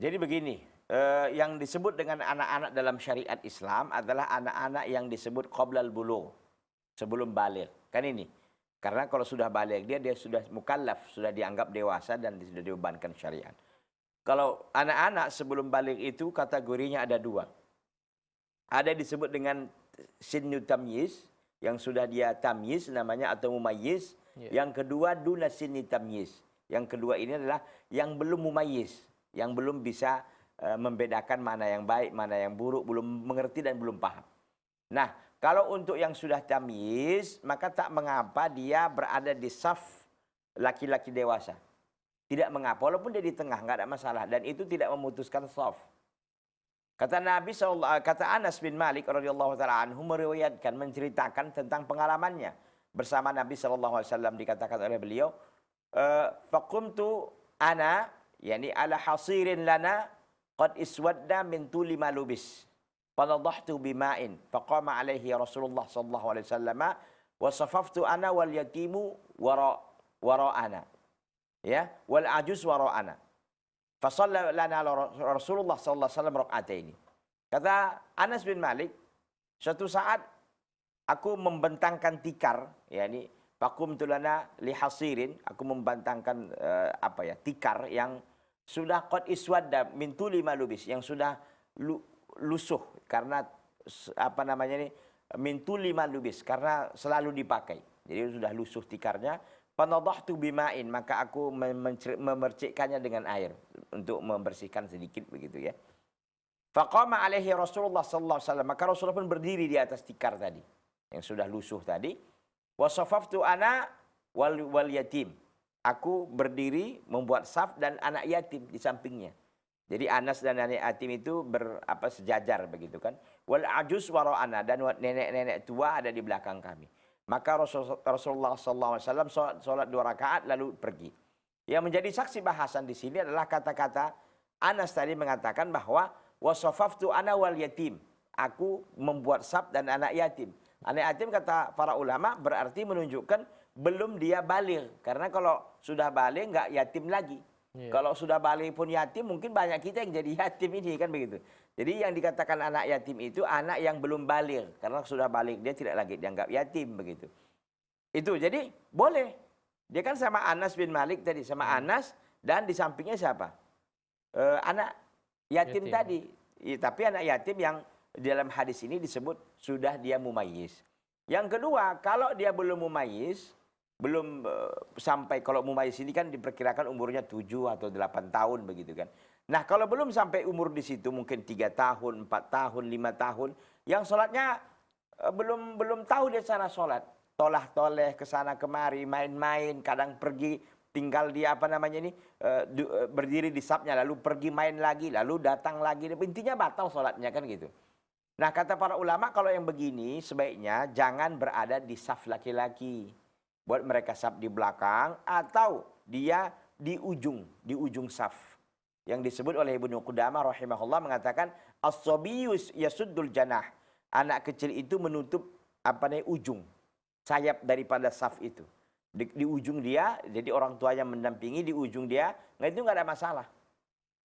Jadi begini, yang disebut dengan anak-anak dalam syariat Islam adalah anak-anak yang disebut qoblal bulugh, sebelum baligh. Kan ini. Karena kalau sudah baligh dia sudah mukallaf, sudah dianggap dewasa dan sudah dibebankan syariat. Kalau anak-anak sebelum baligh itu kategorinya ada dua. Ada disebut dengan sinnu tamyiz, yang sudah dia tamyiz namanya atau mumayyiz. Yang kedua duna sinni tamyiz. Yang kedua ini adalah yang belum mumayyiz, yang belum bisa membedakan mana yang baik, mana yang buruk, belum mengerti dan belum paham. Nah, kalau untuk yang sudah tamyiz, maka tak mengapa dia berada di saf laki-laki dewasa. Tidak mengapa, walaupun dia di tengah, nggak ada masalah. Dan itu tidak memutuskan saf. Kata Nabi kata Anas bin Malik radhiyallahu taala anhu meriwayatkan, menceritakan tentang pengalamannya bersama Nabi SAW. Dikatakan oleh beliau, faqumtu ana yani ala hasirin lana qad iswadda min tuli ma lubis fanadahtu bima'in faqama alaihi Rasulullah sallallahu alaihi wasallam wa safaftu ana wal yatimu wara'ana ya wal ajuz wara'ana fa shalla lana Rasulullah sallallahu alaihi wasallam rak'ataini. Kata Anas bin Malik, suatu saat aku membentangkan tikar, yakni faqumtu lana li hasirin, aku membentangkan tikar yang sudah qad iswadda min tuli ma lubis, yang sudah lusuh karena min tuli ma lubis, karena selalu dipakai. Jadi sudah lusuh tikarnya. Fanadahtu bima'in, maka aku memercikkannya dengan air untuk membersihkan sedikit begitu ya. Faqama alaihi Rasulullah sallallahu alaihi wasallam, maka Rasulullah pun berdiri di atas tikar tadi yang sudah lusuh tadi. Wa safaftu ana wal yatim. Aku berdiri membuat saf dan anak yatim di sampingnya. Jadi Anas dan anak yatim itu sejajar begitu kan. Wal ajuz wara'ana, dan nenek-nenek tua ada di belakang kami. Maka Rasulullah SAW sholat 2 rakaat lalu pergi. Yang menjadi saksi bahasan di sini adalah kata-kata Anas tadi mengatakan bahwa wasafaftu ana wal yatim. Aku membuat saf dan anak yatim. Anak yatim kata para ulama berarti menunjukkan belum dia baligh. Karena kalau sudah baligh nggak yatim lagi. Kalau sudah baligh pun yatim, mungkin banyak kita yang jadi yatim ini kan begitu. Jadi yang dikatakan anak yatim itu anak yang belum baligh. Karena sudah baligh dia tidak lagi dianggap yatim begitu. Itu jadi boleh. Dia kan sama Anas bin Malik tadi, sama Anas, dan di sampingnya siapa? Anak yatim tadi. Tapi anak yatim yang dalam hadis ini disebut sudah dia mumayyiz. Yang kedua, kalau dia belum mumayyiz, belum sampai, kalau mumayyiz ini kan diperkirakan umurnya 7 atau 8 tahun begitu kan. Nah, kalau belum sampai umur di situ, mungkin 3 tahun, 4 tahun, 5 tahun, yang sholatnya belum tahu dia cara sholat. Tolah-toleh ke sana kemari, main-main, kadang pergi tinggal dia berdiri di safnya, lalu pergi main lagi, lalu datang lagi. Intinya batal sholatnya kan gitu. Nah, kata para ulama kalau yang begini sebaiknya jangan berada di saf laki-laki. Buat mereka saf di belakang atau dia di ujung saf. Yang disebut oleh Ibnu Qudamah rahimahullah mengatakan as-sabiyus yasuddul janah. Anak kecil itu menutup ujung sayap daripada saf itu. Di ujung dia, jadi orang tuanya mendampingi di ujung dia, itu nggak ada masalah.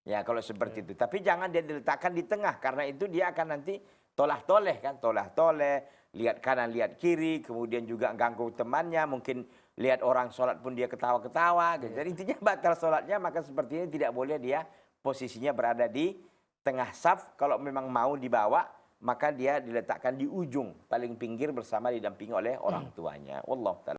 Ya kalau seperti itu. Tapi jangan dia diletakkan di tengah, karena itu dia akan nanti tolah-toleh kan, tolah-toleh, lihat kanan, lihat kiri, kemudian juga ganggu temannya, mungkin lihat orang sholat pun dia ketawa-ketawa. Gitu. Jadi intinya batal sholatnya, maka seperti ini tidak boleh dia posisinya berada di tengah saf. Kalau memang mau dibawa, maka dia diletakkan di ujung, paling pinggir bersama didampingi oleh orang tuanya. Wallahu ta'ala.